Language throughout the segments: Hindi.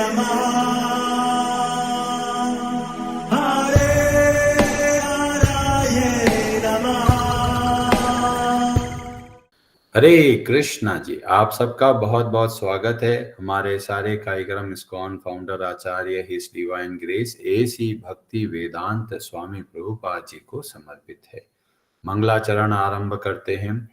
हरे कृष्णा जी, आप सबका बहुत बहुत स्वागत है। हमारे सारे कार्यक्रम इस्कॉन फाउंडर आचार्य हिज डिवाइन ग्रेस एसी भक्ति वेदांत स्वामी प्रभुपाद जी को समर्पित है। मंगलाचरण आरंभ करते हैं।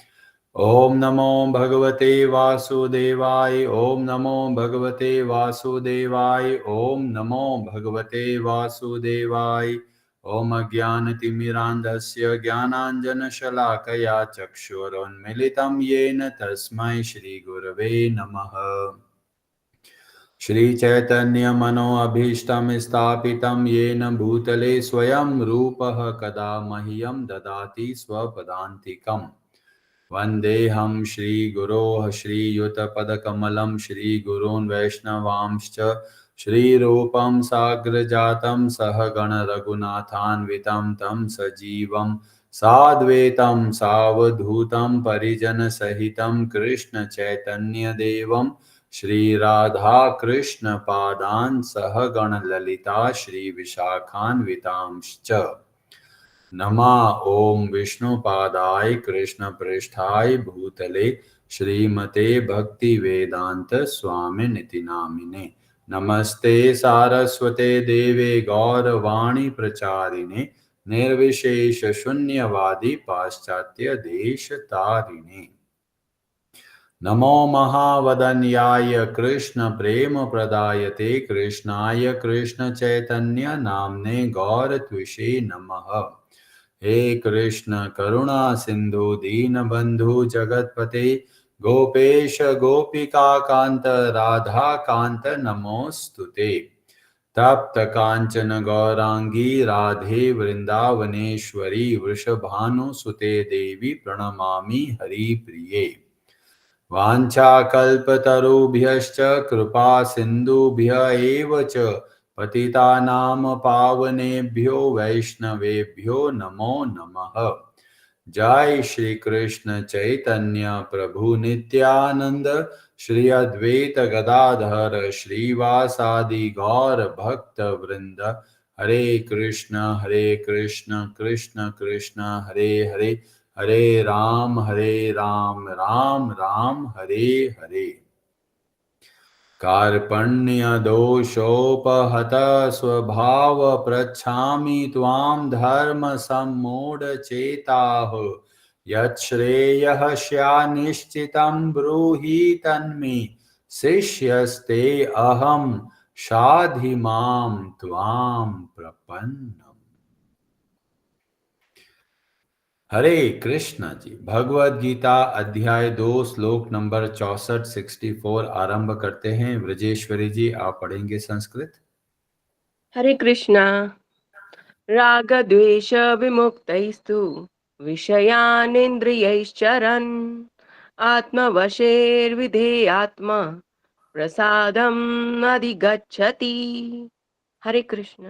ओम नमो भगवते वासुदेवाय, ओम नमो भगवते वासुदेवाय, ओम नमो भगवते वासुदेवाय। ओम अज्ञानतिमिरान्धस्य ज्ञानाञ्जनशलाकया चक्षुरोन्मिलितं येन तस्मै श्रीगुरवे नमः। श्रीचैतन्यमनोऽभीष्टं स्थापितं येन भूतले स्वयं रूपः कदा मह्यं ददाति स्वपदान्तिकम्। वन्देऽहं श्रीगुरोः श्रीयुतपदकमलं श्रीगुरून् वैष्णवांश्च श्रीरूपं साग्रजातं सहगण रघुनाथान्वितं तं सजीवं साद्वैतं सावधूतं परिजनसहितं कृष्ण चैतन्यदेवं श्रीराधाकृष्णपादान् सहगण ललिता श्रीविशाखान्वितांश्च। नमः ओम विष्णुपादाय कृष्णप्रेष्ठाय भूतले श्रीमते भक्ति वेदांत स्वामिनिति नामिने। नमस्ते सारस्वते देवे गौरवाणी प्रचारिणे निर्विशेष शून्यवादी पाश्चात्य देश तारिणे। नमो महावदन्याय कृष्ण प्रेम प्रदायते कृष्णाय कृष्ण चैतन्य नामने गौरत्विषे नमः। हे कृष्ण करुणा सिंधु दीनबंधु जगतपते गोपेश गोपिका कांत राधा कांत नमोस्तुते। तप्त कांचन गौरांगी राधे वृंदावनेश्वरी वृषभानुसुते देवी प्रणमामि हरिप्रिये। वाञ्छाकल्पतरुभ्यश्च कृपा सिन्धुभ्य एव च पतितानां पावनेभ्यो वैष्णवेभ्यो नमो नमः। जय श्री कृष्ण चैतन्य प्रभु नित्यानंद श्री अद्वैत गदाधर श्रीवासादि गौर भक्त वृंद। हरे कृष्ण कृष्ण कृष्ण हरे हरे, हरे राम राम राम हरे हरे। कार्पण्य दोषोपहत स्वभाव पृच्छामि त्वां धर्म सम्मूढ़ चेताः। यच्छ्रेयः स्यान्निश्चितं ब्रूहि तन्मे शिष्यस्ते अहं शाधि मां त्वां प्रपन्नम्। हरे कृष्णा जी, भगवद गीता अध्याय 2 श्लोक नंबर 64 आरंभ करते हैं। ब्रजेश्वरी जी, आप पढ़ेंगे संस्कृत। हरे कृष्णा। राग द्वेष विमुक्तैस्तु विषयानिन्द्रियैश्चरन् आत्मवशेर्विधेयात्मा प्रसादम् अधिगच्छति। हरे कृष्ण।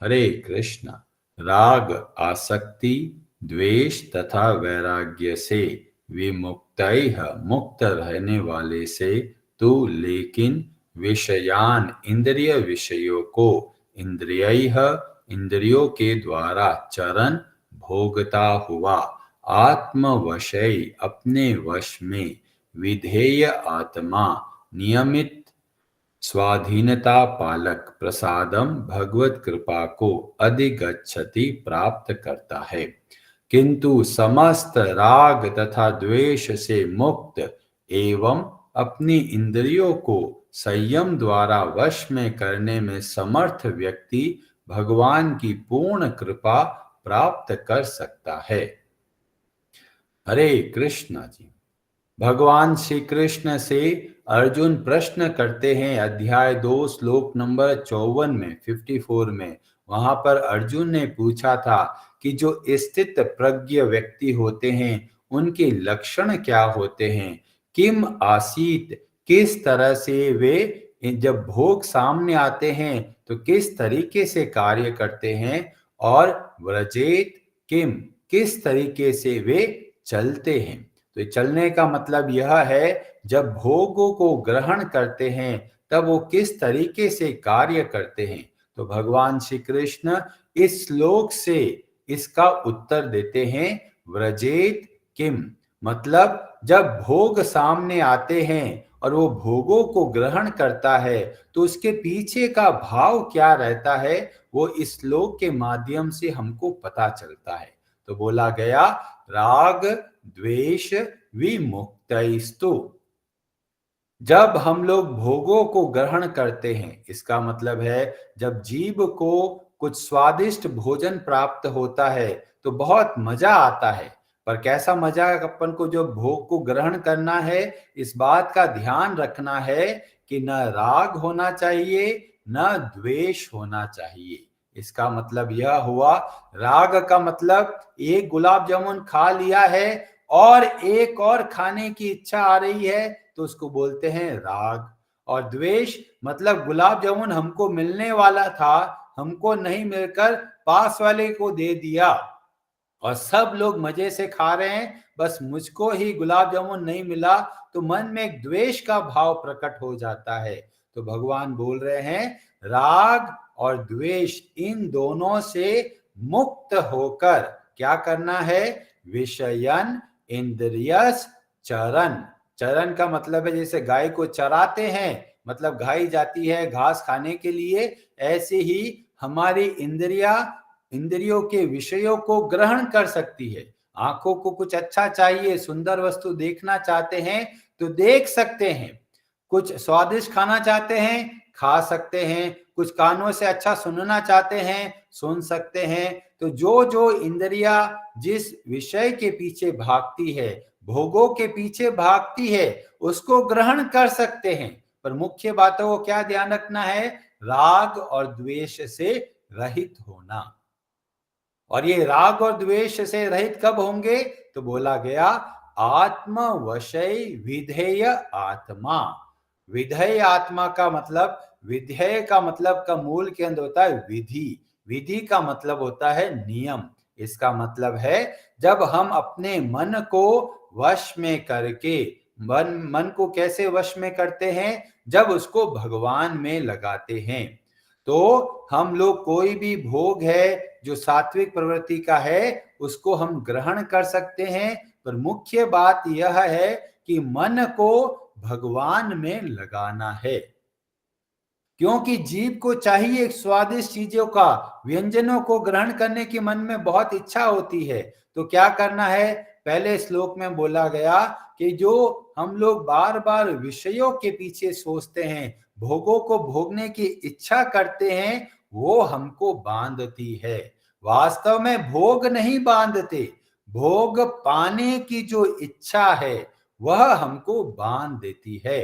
हरे कृष्णा। राग आसक्ति, द्वेष तथा वैराग्य से विमुक्तैः मुक्त रहने वाले से तू लेकिन विषयान इंद्रिय विषयों को इंद्रियैः इंद्रियों के द्वारा चरण भोगता हुआ आत्मवशै अपने वश में विधेय आत्मा नियमित स्वाधीनता पालक प्रसादम भगवत कृपा को अधिगच्छति प्राप्त करता है। किंतु समस्त राग तथा द्वेष से मुक्त एवं अपनी इंद्रियों को संयम द्वारा वश में करने में समर्थ व्यक्ति भगवान की पूर्ण कृपा प्राप्त कर सकता है। हरे कृष्णा जी, भगवान श्री कृष्ण से अर्जुन प्रश्न करते हैं। अध्याय 2 श्लोक नंबर 54 में 54 में वहां पर अर्जुन ने पूछा था कि जो स्थित प्रज्ञ व्यक्ति होते हैं उनके लक्षण क्या होते हैं। किम आसीत, किस तरह से वे जब भोग सामने आते हैं तो किस तरीके से कार्य करते हैं, और व्रजेत किम, किस तरीके से वे चलते हैं। तो चलने का मतलब यह है जब भोगों को ग्रहण करते हैं तब वो किस तरीके से कार्य करते हैं। तो भगवान श्री कृष्ण इस श्लोक से इसका उत्तर देते हैं, व्रजेत किम, मतलब जब भोग सामने आते हैं और वो भोगों को ग्रहण करता है तो उसके पीछे का भाव क्या रहता है, वो इस श्लोक के माध्यम से हमको पता चलता है। तो बोला गया, राग द्वेष विमुक्तैस्तु, जब हम लोग भोगों को ग्रहण करते हैं, इसका मतलब है जब जीव को कुछ स्वादिष्ट भोजन प्राप्त होता है तो बहुत मजा आता है। पर कैसा मजा अपन को जो भोग को ग्रहण करना है, इस बात का ध्यान रखना है कि न राग होना चाहिए न द्वेष होना चाहिए। इसका मतलब यह हुआ, राग का मतलब एक गुलाब जामुन खा लिया है और एक और खाने की इच्छा आ रही है तो उसको बोलते हैं राग। और द्वेष मतलब गुलाब जामुन हमको मिलने वाला था, हमको नहीं मिलकर पास वाले को दे दिया और सब लोग मजे से खा रहे हैं, बस मुझको ही गुलाब जामुन नहीं मिला, तो मन में एक द्वेष का भाव प्रकट हो जाता है। तो भगवान बोल रहे हैं, राग और द्वेष इन दोनों से मुक्त होकर क्या करना है, विषयन इंद्रियस चरण। चरण का मतलब है जैसे गाय को चराते हैं, मतलब गाय जाती है घास खाने के लिए, ऐसे ही हमारी इंद्रियों के विषयों को ग्रहण कर सकती है। आंखों को कुछ अच्छा चाहिए, सुंदर वस्तु देखना चाहते हैं तो देख सकते हैं, कुछ स्वादिष्ट खाना चाहते हैं खा सकते हैं, कुछ कानों से अच्छा सुनना चाहते हैं सुन सकते हैं। तो जो जो इंद्रिया जिस विषय के पीछे भागती है, भोगों के पीछे भागती है, उसको ग्रहण कर सकते हैं। पर मुख्य बातों को क्या ध्यान रखना है, राग और द्वेष से रहित होना। और ये राग और द्वेष से रहित कब होंगे, तो बोला गया, आत्मवशय विधेय आत्मा। विधेय आत्मा का मतलब, विधेय का मतलब का मूल के अंदर होता है विधि, विधि का मतलब होता है नियम। इसका मतलब है जब हम अपने मन को वश में करके, मन को कैसे वश में करते हैं, जब उसको भगवान में लगाते हैं। तो हम लोग कोई भी भोग है जो सात्विक प्रवृत्ति का है उसको हम ग्रहण कर सकते हैं, पर मुख्य बात यह है कि मन को भगवान में लगाना है। क्योंकि जीव को चाहिए स्वादिष्ट चीजों का, व्यंजनों को ग्रहण करने की मन में बहुत इच्छा होती है। तो क्या करना है, पहले श्लोक में बोला गया कि जो हम लोग बार बार विषयों के पीछे सोचते हैं, भोगों को भोगने की इच्छा करते हैं, वो हमको बांधती है। वास्तव में भोग नहीं बांधते, भोग पाने की जो इच्छा है वह हमको बांध देती है।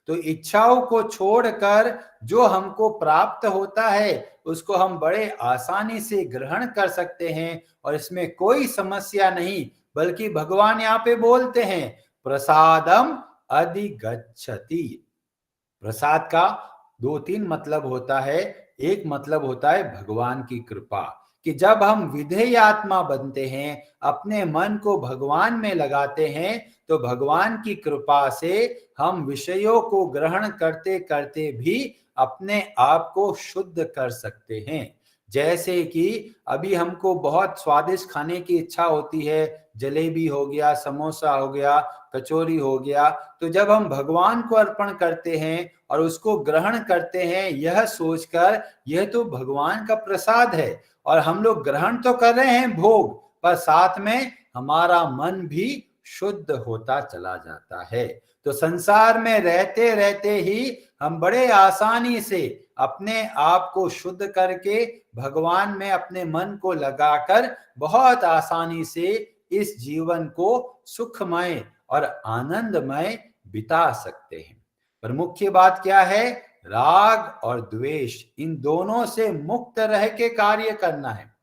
तो इच्छाओं को छोड़कर जो हमको प्राप्त होता है उसको हम बड़े आसानी से ग्रहण कर सकते हैं और इसमें कोई समस्या नहीं। बल्कि भगवान यहाँ पे बोलते हैं, प्रसादम अधिगच्छति। प्रसाद का दो तीन मतलब होता है। एक मतलब होता है भगवान की कृपा, कि जब हम विधेय आत्मा बनते हैं, अपने मन को भगवान में लगाते हैं, तो भगवान की कृपा से हम विषयों को ग्रहण करते करते भी अपने आप को शुद्ध कर सकते हैं। जैसे कि अभी हमको बहुत स्वादिष्ट खाने की इच्छा होती है, जलेबी हो गया, समोसा हो गया, कचौरी हो गया, तो जब हम भगवान को अर्पण करते हैं और उसको ग्रहण करते हैं यह सोचकर यह तो भगवान का प्रसाद है, और हम लोग ग्रहण तो कर रहे हैं भोग, पर साथ में हमारा मन भी शुद्ध होता चला जाता है। तो संसार में रहते रहते ही हम बड़े आसानी से अपने आप को शुद्ध करके भगवान में अपने मन को लगाकर बहुत आसानी से इस जीवन को सुखमय और आनंदमय बिता सकते हैं। पर मुख्य बात क्या है, राग और द्वेष इन दोनों से मुक्त रह के कार्य करना है।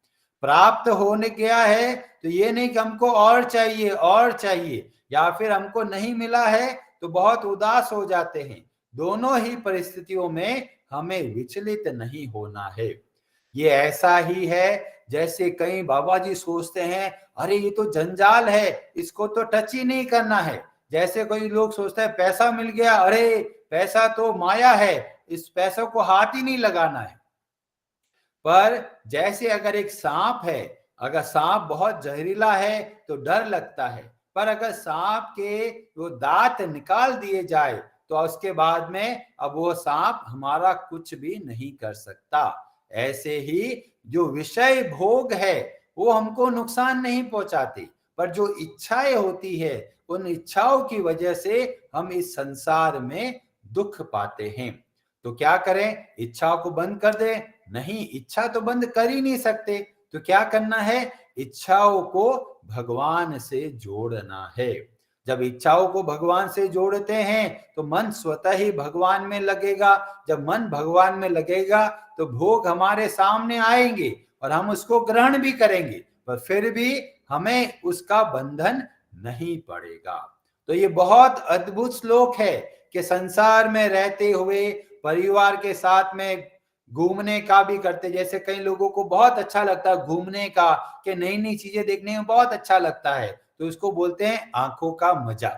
प्राप्त होने गया है तो ये नहीं कि हमको और चाहिए और चाहिए, या फिर हमको नहीं मिला है तो बहुत उदास हो जाते हैं। दोनों ही परिस्थितियों में हमें विचलित नहीं होना है। ये ऐसा ही है जैसे कई बाबा जी सोचते हैं, अरे ये तो जंजाल है, इसको तो टच ही नहीं करना है। जैसे कोई लोग सोचते हैं पैसा मिल गया, अरे पैसा तो माया है, इस पैसों को हाथ ही नहीं लगाना है। पर जैसे अगर एक सांप है, अगर सांप बहुत जहरीला है तो डर लगता है, पर अगर सांप के वो दांत निकाल दिए जाए तो उसके बाद में अब वो सांप हमारा कुछ भी नहीं कर सकता। ऐसे ही जो विषय भोग है वो हमको नुकसान नहीं पहुंचाते, पर जो इच्छाएं होती है उन इच्छाओं की वजह से हम इस संसार में दुख पाते हैं। तो क्या करें? इच्छाओं को बंद कर दें? नहीं, इच्छा तो बंद कर ही नहीं सकते। तो क्या करना है? इच्छाओं को भगवान से जोड़ना है। जब इच्छाओं को भगवान से जोड़ते हैं तो मन स्वतः ही भगवान में लगेगा। जब मन भगवान में लगेगा तो भोग हमारे सामने आएंगे और हम उसको ग्रहण भी करेंगे, पर फिर भी हमें उसका बंधन नहीं पड़ेगा। तो ये बहुत अद्भुत श्लोक है कि संसार में रहते हुए परिवार के साथ में घूमने का भी करते, जैसे कई लोगों को बहुत अच्छा लगता है घूमने का, कि नई नई चीजें देखने में बहुत अच्छा लगता है, तो उसको बोलते हैं आंखों का मजा।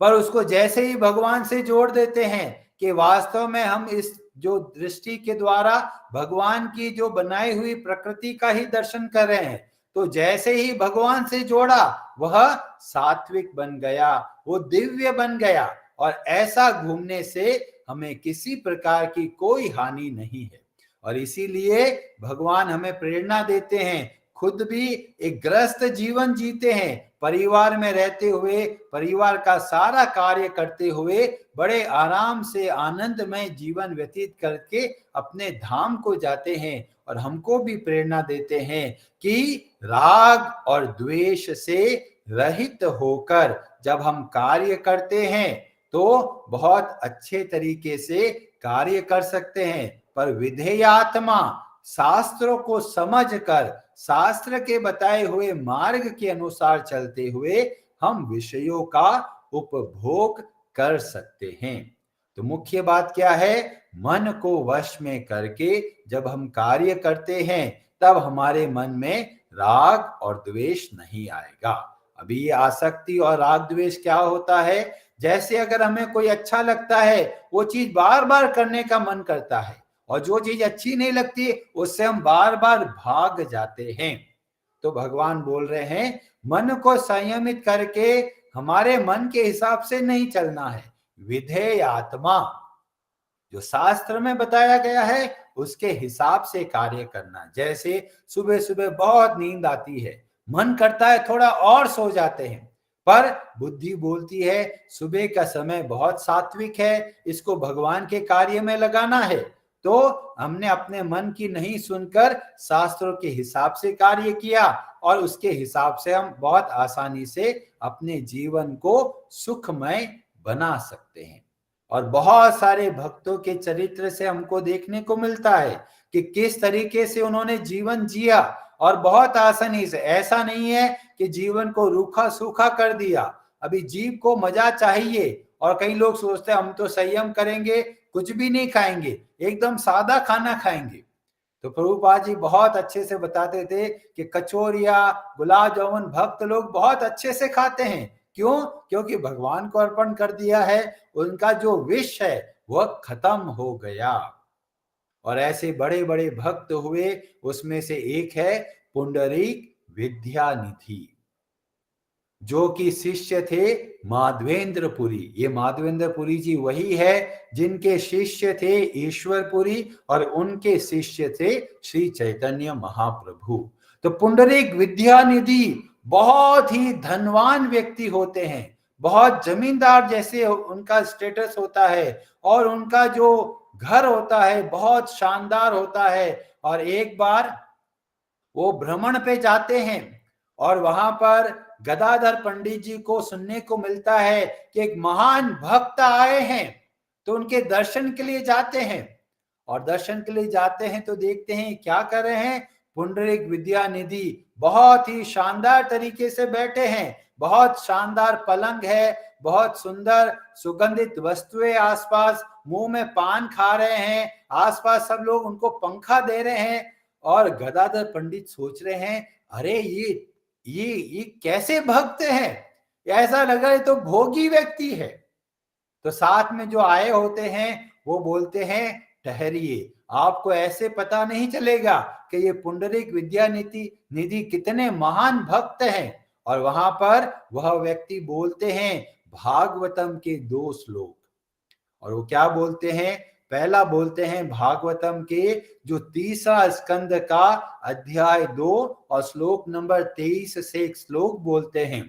पर उसको जैसे ही भगवान से जोड़ देते हैं कि वास्तव में हम इस जो दृष्टि के द्वारा भगवान की जो बनाई हुई प्रकृति का ही दर्शन कर रहे हैं, तो जैसे ही भगवान से जोड़ा वह सात्विक बन गया, वो दिव्य बन गया। और ऐसा घूमने से हमें किसी प्रकार की कोई हानि नहीं है। और इसीलिए भगवान हमें प्रेरणा देते हैं, खुद भी एक ग्रस्त जीवन जीते हैं, परिवार में रहते हुए, परिवार का सारा कार्य करते हुए बड़े आराम से आनंदमय जीवन व्यतीत करके अपने धाम को जाते हैं। और हमको भी प्रेरणा देते हैं कि राग और द्वेष से रहित होकर जब हम कार्य करते हैं तो बहुत अच्छे तरीके से कार्य कर सकते हैं। पर विधेयात्मा शास्त्रों को समझकर, शास्त्र के बताए हुए मार्ग के अनुसार चलते हुए हम विषयों का उपभोग कर सकते हैं। तो मुख्य बात क्या है? मन को वश में करके जब हम कार्य करते हैं तब हमारे मन में राग और द्वेष नहीं आएगा। अभी ये आसक्ति और राग द्वेष क्या होता है? जैसे अगर हमें कोई अच्छा लगता है वो चीज बार बार करने का मन करता है, और जो चीज अच्छी नहीं लगती उससे हम बार बार भाग जाते हैं। तो भगवान बोल रहे हैं मन को संयमित करके हमारे मन के हिसाब से नहीं चलना है। विधेय आत्मा जो शास्त्र में बताया गया है उसके हिसाब से कार्य करना। जैसे सुबह सुबह बहुत नींद आती है, मन करता है थोड़ा और सो जाते हैं, पर बुद्धि बोलती है सुबह का समय बहुत सात्विक है, इसको भगवान के कार्य में लगाना है। तो हमने अपने मन की नहीं सुनकर शास्त्रों के हिसाब से कार्य किया और उसके हिसाब से हम बहुत आसानी से अपने जीवन को सुखमय बना सकते हैं। और बहुत सारे भक्तों के चरित्र से हमको देखने को मिलता है कि किस तरीके से उन्होंने जीवन जिया, और बहुत आसानी से। ऐसा नहीं है कि जीवन को रूखा सूखा कर दिया। अभी जीव को मजा चाहिए, और कई लोग सोचते हैं हम तो संयम करेंगे, कुछ भी नहीं खाएंगे, एकदम सादा खाना खाएंगे। तो प्रभुपाद जी बहुत अच्छे से बताते थे कि कचौरिया, गुलाब जामुन भक्त लोग बहुत अच्छे से खाते हैं। क्यों? क्योंकि भगवान को अर्पण कर दिया है, उनका जो विष है वह खत्म हो गया। और ऐसे बड़े बड़े भक्त हुए, उसमें से एक है पुंडरीक विद्यानिधि, जो कि शिष्य थे माधवेंद्रपुरी। ये माधवेंद्रपुरी जी वही है जिनके शिष्य थे ईश्वरपुरी, और उनके शिष्य थे श्री चैतन्य महाप्रभु। तो पुंडरीक विद्यानिधि बहुत ही धनवान व्यक्ति होते हैं, बहुत जमींदार जैसे उनका स्टेटस होता है, और उनका जो घर होता है बहुत शानदार होता है। और एक बार वो भ्रमण पे जाते हैं और वहां पर गदाधर पंडित जी को सुनने को मिलता है कि एक महान भक्त आए हैं, तो उनके दर्शन के लिए जाते हैं। और दर्शन के लिए जाते हैं तो देखते हैं क्या कर रहे हैं, पुंडरीक विद्यानिधि बहुत ही शानदार तरीके से बैठे हैं, बहुत शानदार पलंग है, बहुत सुंदर सुगंधित वस्तुएं आसपास, मुंह में पान खा रहे हैं, आसपास सब लोग उनको पंखा दे रहे हैं। और गदाधर पंडित सोच रहे हैं अरे ये कैसे भक्त हैं, ऐसा लग रहा है तो भोगी व्यक्ति है। तो साथ में जो आए होते हैं वो बोलते हैं ठहरिए, आपको ऐसे पता नहीं चलेगा कि ये पुंडरीक विद्यानिधि निधि कितने महान भक्त हैं। और वहां पर वह व्यक्ति बोलते हैं भागवतम के 2 श्लोक। और वो क्या बोलते हैं? पहला बोलते हैं भागवतम के जो 3रा स्कंद का अध्याय 2 और श्लोक नंबर 23 से एक श्लोक बोलते हैं।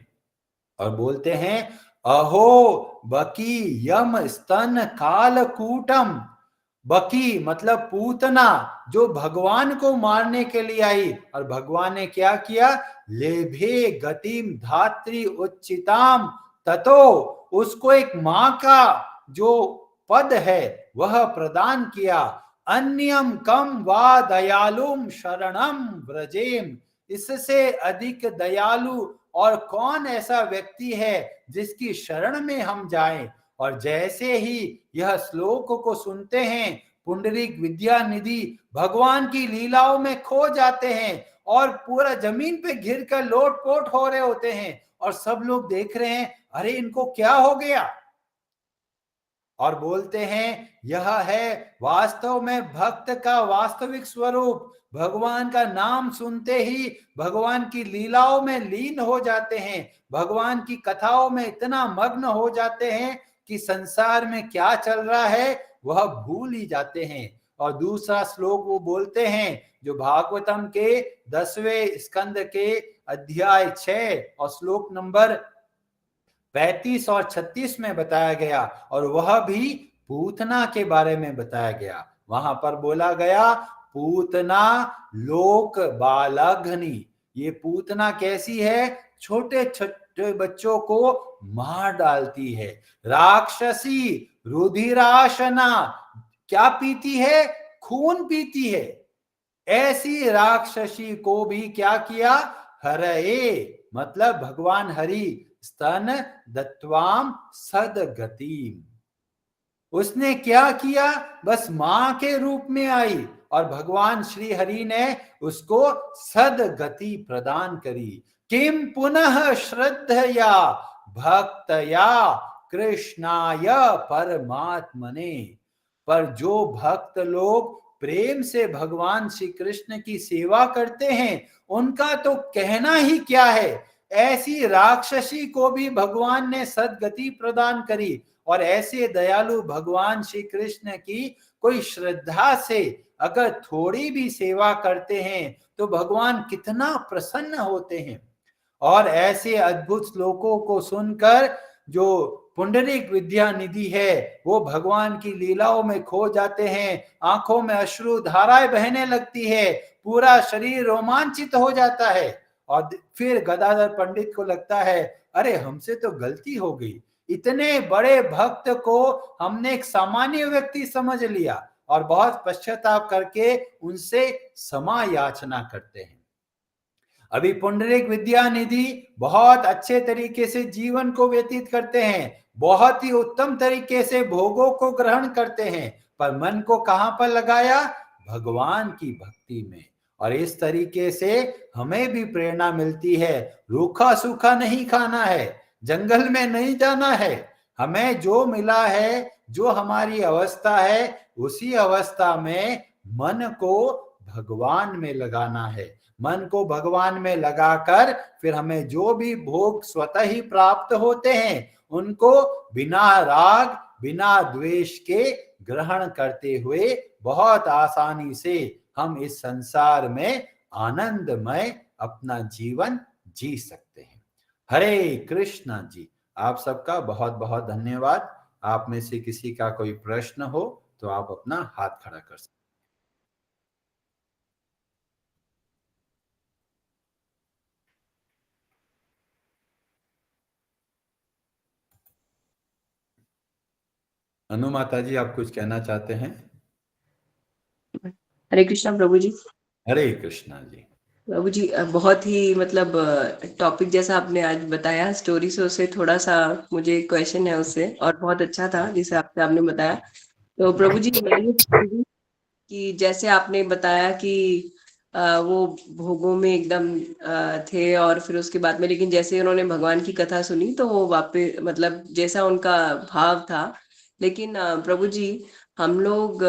और बोलते हैं अहो बकी यम स्तन कालकूटम। बकी मतलब पूतना, जो भगवान को मारने के लिए आई। और भगवान ने क्या किया? लेभे गतिम धात्री उच्चिताम, ततो उसको एक मां का जो पद है वह प्रदान किया। अन्यम कम वा दयालुम शरणम व्रजेम। इससे अधिक दयालु और कौन ऐसा व्यक्ति है जिसकी शरण में हम जाएं। और जैसे ही यह श्लोक को सुनते हैं, पुंडरीक विद्यानिधि भगवान की लीलाओं में खो जाते हैं और पूरा जमीन पे घिर कर लोटपोट हो रहे होते हैं। और सब लोग देख रहे हैं, अरे इनको क्या हो गया? और बोलते हैं यह है वास्तव में भक्त का वास्तविक स्वरूप। भगवान का नाम सुनते ही भगवान की लीलाओं में लीन हो जाते हैं, भगवान की कथाओं में इतना मग्न हो जाते हैं कि संसार में क्या चल रहा है वह भूल ही जाते हैं। और दूसरा श्लोक वो बोलते हैं जो भागवतम के 10वें स्कंद के अध्याय 6 और श्लोक नंबर 35 और 36 में बताया गया। और वह भी पूतना के बारे में बताया गया। वहां पर बोला गया पूतना लोक बालघ्नि। ये पूतना कैसी है? छोटे छोटे बच्चों को मार डालती है। राक्षसी रुधिराशना, क्या पीती है? खून पीती है। ऐसी राक्षसी को भी क्या किया? हरए मतलब भगवान हरि स्तन दत्वाम सदगतिम। उसने क्या किया? बस मां के रूप में आई और भगवान श्री हरि ने उसको सदगति प्रदान करी। किम पुनः श्रद्धया भक्तया कृष्णाय परमात्मने। पर जो भक्त लोग प्रेम से भगवान श्री कृष्ण की सेवा करते हैं उनका तो कहना ही क्या है। ऐसी राक्षसी को भी भगवान ने सदगति प्रदान करी। और ऐसे दयालु भगवान श्री कृष्ण की कोई श्रद्धा से अगर थोड़ी भी सेवा करते हैं तो भगवान कितना प्रसन्न होते हैं। और ऐसे अद्भुत श्लोकों को सुनकर जो पुंडरीक विद्यानिधि है वो भगवान की लीलाओं में खो जाते हैं। आंखों में अश्रु धाराएं बहने लगती है, पूरा शरीर रोमांचित हो जाता है। और फिर गदाधर पंडित को लगता है अरे हमसे तो गलती हो गई, इतने बड़े भक्त को हमने एक सामान्य व्यक्ति समझ लिया। और बहुत पश्चाताप करके उनसे क्षमा याचना करते हैं। अभी पुंडरीक विद्यानिधि बहुत अच्छे तरीके से जीवन को व्यतीत करते हैं, बहुत ही उत्तम तरीके से भोगों को ग्रहण करते हैं, पर मन को कहां पर लगाया? भगवान की भक्ति में। और इस तरीके से हमें भी प्रेरणा मिलती है, रूखा सूखा नहीं खाना है, जंगल में नहीं जाना है। हमें जो मिला है, जो हमारी अवस्था है, उसी अवस्था में मन को भगवान में लगाना है। मन को भगवान में लगाकर फिर हमें जो भी भोग स्वतः ही प्राप्त होते हैं उनको बिना राग बिना द्वेष के ग्रहण करते हुए बहुत आसानी से हम इस संसार में आनंदमय अपना जीवन जी सकते हैं। हरे कृष्णा जी, आप सबका बहुत बहुत धन्यवाद। आप में से किसी का कोई प्रश्न हो तो आप अपना हाथ खड़ा कर सकते हैं। अनु माता जी, आप कुछ कहना चाहते हैं? हरे कृष्णा प्रभु जी। हरे कृष्णा जी। प्रभु जी बहुत ही मतलब टॉपिक जैसा आपने आज बताया, स्टोरी से उससे थोड़ा सा मुझे क्वेश्चन है उससे, और बहुत अच्छा था जिसे आपने बताया। तो प्रभु जी मैं ये पूछूंगी कि जैसे आपने बताया कि वो भोगों में एकदम थे और फिर उसके बाद में, लेकिन जैसे उन्होंने भगवान की कथा सुनी तो वो वापस मतलब जैसा उनका भाव था। लेकिन प्रभु जी हम लोग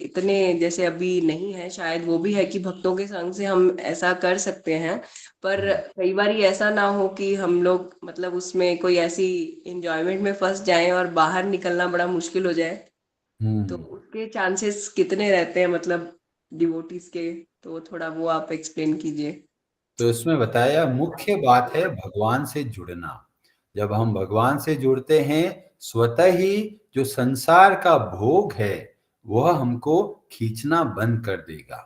इतने जैसे अभी नहीं है, शायद वो भी है कि भक्तों के संग से हम ऐसा कर सकते हैं, पर कई बार ऐसा ना हो कि हम लोग मतलब उसमें कोई ऐसी एंजॉयमेंट में फंस जाएं और बाहर निकलना बड़ा मुश्किल हो जाए, तो हम्म। उसके चांसेस कितने रहते हैं मतलब डिवोटीज के, तो थोड़ा वो आप एक्सप्लेन कीजिए। तो इसमें बताया मुख्य बात है भगवान से जुड़ना। जब हम भगवान से जुड़ते हैं, स्वतः ही जो संसार का भोग है वह हमको खींचना बंद कर देगा।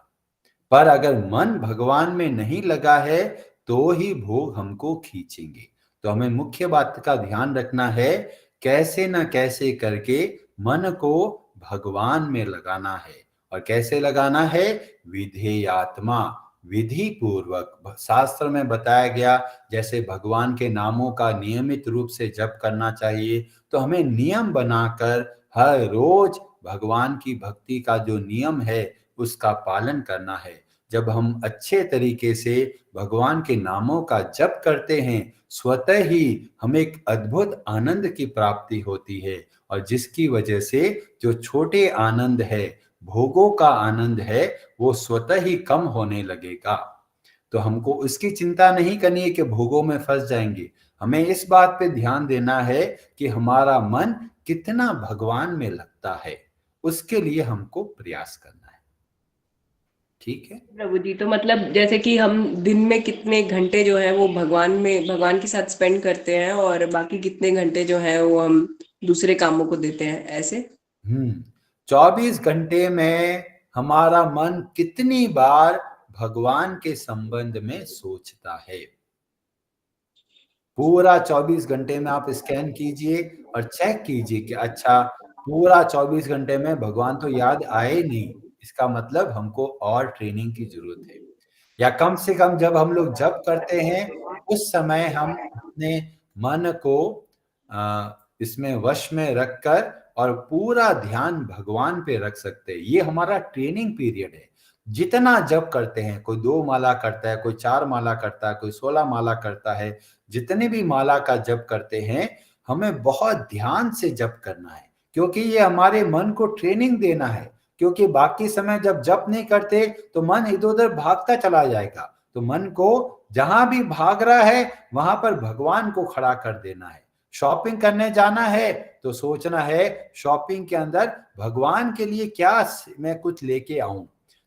पर अगर मन भगवान में नहीं लगा है तो ही भोग हमको खींचेंगे। तो हमें मुख्य बात का ध्यान रखना है, कैसे न कैसे करके मन को भगवान में लगाना है। और कैसे लगाना है? विधेयात्मा, विधि पूर्वक। शास्त्र में बताया गया जैसे भगवान के नामों का नियमित रूप से जप करना चाहिए, तो हमें नियम बनाकर हर रोज भगवान की भक्ति का जो नियम है उसका पालन करना है। जब हम अच्छे तरीके से भगवान के नामों का जप करते हैं, स्वतः ही हमें एक अद्भुत आनंद की प्राप्ति होती है, और जिसकी वजह से जो छोटे आनंद है, भोगों का आनंद है, वो स्वतः ही कम होने लगेगा। तो हमको उसकी चिंता नहीं करनी है कि भोगों में फंस जाएंगे। हमें इस बात पे ध्यान देना है कि हमारा मन कितना भगवान में लगता है, उसके लिए हमको प्रयास करना है। ठीक है। प्रभु जी, तो मतलब जैसे कि हम दिन में कितने घंटे जो है वो भगवान के साथ स्पेंड करते हैं, और बाकी कितने घंटे जो है वो हम दूसरे कामों को देते हैं, ऐसे? 24 घंटे में हमारा मन कितनी बार भगवान के संबंध में सोचता है? पूरा 24 घंटे में आप स्कैन कीजिए और चेक कीजिए कि अच्छा, पूरा 24 घंटे में भगवान तो याद आए नहीं, इसका मतलब हमको और ट्रेनिंग की जरूरत है। या कम से कम जब हम लोग जप करते हैं उस समय हम अपने मन को इसमें वश में रखकर और पूरा ध्यान भगवान पे रख सकते हैं। ये हमारा ट्रेनिंग पीरियड है। जितना जप करते हैं, कोई 2 माला करता है, कोई 4 माला करता है, कोई 16 माला करता है, जितने भी माला का जप करते हैं, हमें बहुत ध्यान से जप करना है, क्योंकि ये हमारे मन को ट्रेनिंग देना है। क्योंकि बाकी समय जब जप नहीं करते तो मन इधर उधर भागता चला जाएगा। तो मन को जहां भी भाग रहा है वहां पर भगवान को खड़ा कर देना है। शॉपिंग करने जाना है तो सोचना है शॉपिंग के अंदर भगवान के लिए क्या मैं कुछ लेके आऊं।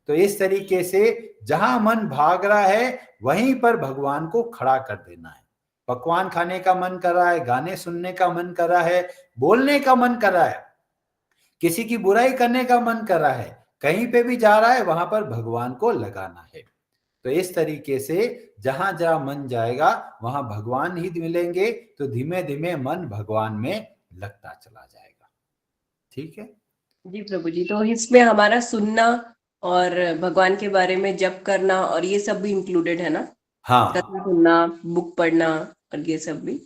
तो इस तरीके से जहां मन भाग रहा है वहीं पर भगवान को खड़ा कर देना है। पकवान खाने का मन कर रहा है, गाने सुनने का मन कर रहा है, बोलने का मन कर रहा है, किसी की बुराई करने का मन कर रहा है, कहीं पे भी जा रहा है वहां पर भगवान को लगाना है। तो इस तरीके से जहां जहां मन जाएगा वहां भगवान ही मिलेंगे, तो धीमे धीमे मन भगवान में लगता चला जाएगा। ठीक है। जी प्रभु जी, तो इसमें हमारा सुनना और भगवान के बारे में जप करना और ये सब भी इंक्लूडेड है ना? हाँ, कथा सुनना, बुक पढ़ना और ये सब भी?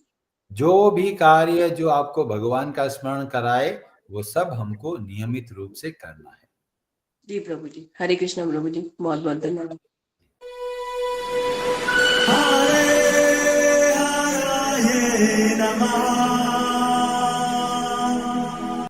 जो भी कार्य जो आपको भगवान का स्मरण कराए वो सब हमको नियमित रूप से करना है। जी प्रभु जी, हरे कृष्ण प्रभु जी, बहुत बहुत धन्यवाद। हरे हरे नमः।